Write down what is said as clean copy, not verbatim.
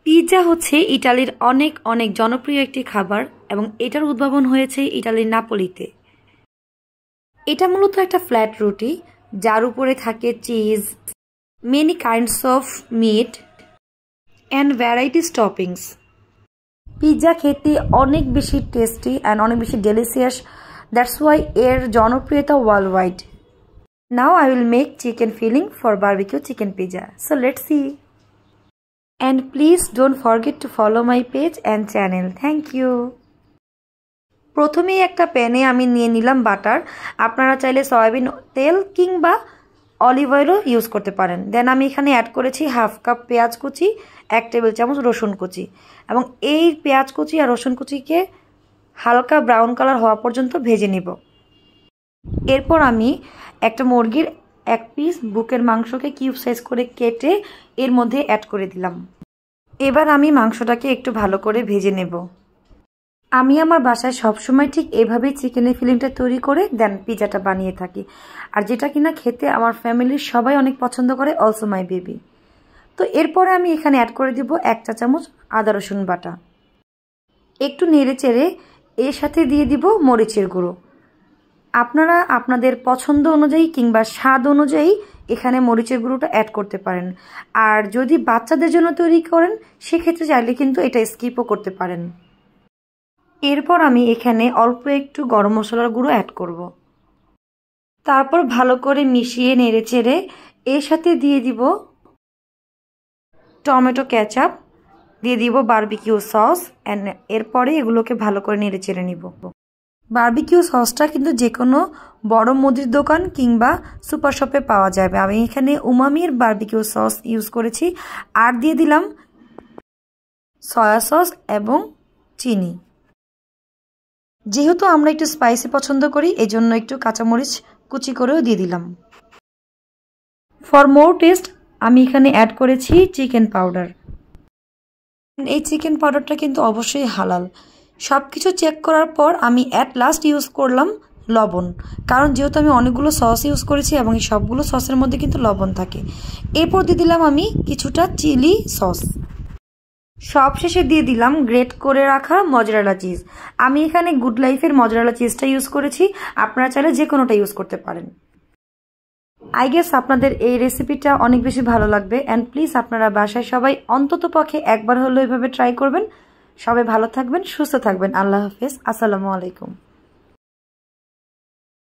Pizza হচ্ছে ইতালির অনেক অনেক জনপ্রিয় একটি খাবার এবং এটার উদ্ভাবন হয়েছে ইতালির নাপোলিতে। এটা মূলত একটা ফ্ল্যাট রুটি যার উপরে থাকে cheese, many kinds of meat and varieties toppings. Pizza খেতে অনেক বেশি টেস্টি অ্যান্ড অনেক বেশি ডেলিশিয়াস, দ্যাটস ওয়াই এর জনপ্রিয়তা worldwide. Now I will make chicken filling for barbecue chicken pizza, so let's see. And please don't forget to follow my page and channel. Thank you. প্রথমেই একটা প্যানে আমি নিয়ে নিলাম বাটার। আপনারা চাইলে সয়াবিন তেল কিংবা অলিভ অয়েলও ইউজ করতে পারেন। দেন আমি এখানে অ্যাড করেছি হাফ কাপ পেঁয়াজ কুচি, 1 টেবিল চামচ রসুন কুচি, এবং এই পেঁয়াজ কুচি আর রসুন কুচিকে হালকা ব্রাউন কালার হওয়া পর্যন্ত ভেজে নিব। এরপর আমি একটা মুরগির 1 পিস বুকের মাংসকে কিউব সাইজ করে কেটে এর মধ্যে অ্যাড করে দিলাম। এবার আমি মাংসটাকে একটু ভালো করে ভেজে নেব। আমি আমার বাসায় সবসময় ঠিক এভাবেই চিকেনের ফিলিংটা তৈরি করে দেন পিৎজাটা বানিয়ে থাকি, আর যেটা কিনা খেতে আমার ফ্যামিলির সবাই অনেক পছন্দ করে, অলসো মাই বেবি। তো এরপরে আমি এখানে অ্যাড করে দিব 1 চা চামচ আদা রসুন বাটা। একটু নেড়ে চেড়ে এর সাথে দিয়ে দিব মরিচের গুঁড়ো। আপনারা আপনাদের পছন্দ অনুযায়ী কিংবা স্বাদ অনুযায়ী এখানে মরিচের গুঁড়োটা অ্যাড করতে পারেন, আর যদি বাচ্চাদের জন্য তৈরি করেন সেক্ষেত্রে চাইলে কিন্তু এটা স্কিপও করতে পারেন। এরপর আমি এখানে অল্প একটু গরম মশলার গুঁড়ো অ্যাড করব। তারপর ভালো করে মিশিয়ে নেড়ে চেড়ে এর সাথে দিয়ে দিব টমেটো কেচাপ, দিয়ে দিব বারবিকিউ সস, অ্যান্ড এরপরে এগুলোকে ভালো করে নেড়ে চেড়ে নিব। বারবিকিউ সসটা কিন্তু যে কোনো বড় মুদির দোকান কিংবা সুপার শপে পাওয়া যাবে। আমি এখানে উমামির বারবিকিউ সস ইউজ করেছি, আর দিয়ে দিলাম সয়া সস এবং চিনি। যেহেতু আমরা একটু স্পাইসি পছন্দ করি এজন্য একটু কাঁচামরিচ কুচি করেও দিয়ে দিলাম। ফর মোর টেস্ট আমি এখানে অ্যাড করেছি চিকেন পাউডার। এই চিকেন পাউডারটা কিন্তু অবশ্যই হালাল। সব কিছু চেক করার পর আমি অ্যাট লাস্ট ইউজ করলাম লবণ, কারণ যেহেতু আমি অনেকগুলো সস ইউজ করেছি এবং এই সবগুলো সসের মধ্যে কিন্তু লবণ থাকে। এরপর দিয়ে দিলাম আমি কিছুটা চিলি সস। সব শেষে দিয়ে দিলাম গ্রেট করে রাখা মজরেলা চিজ। আমি এখানে গুড লাইফের মজরেলা চিজটা ইউজ করেছি, আপনারা চাইলে যে কোনোটা ইউজ করতে পারেন। আই গেস আপনাদের এই রেসিপিটা অনেক বেশি ভালো লাগবে, অ্যান্ড প্লিজ আপনারা বাসায় সবাই অন্তত পক্ষে একবার হলেও এভাবে ট্রাই করবেন। সবাই ভালো থাকবেন, সুস্থ থাকবেন। আল্লাহ হাফেজ, আসসালামু আলাইকুম।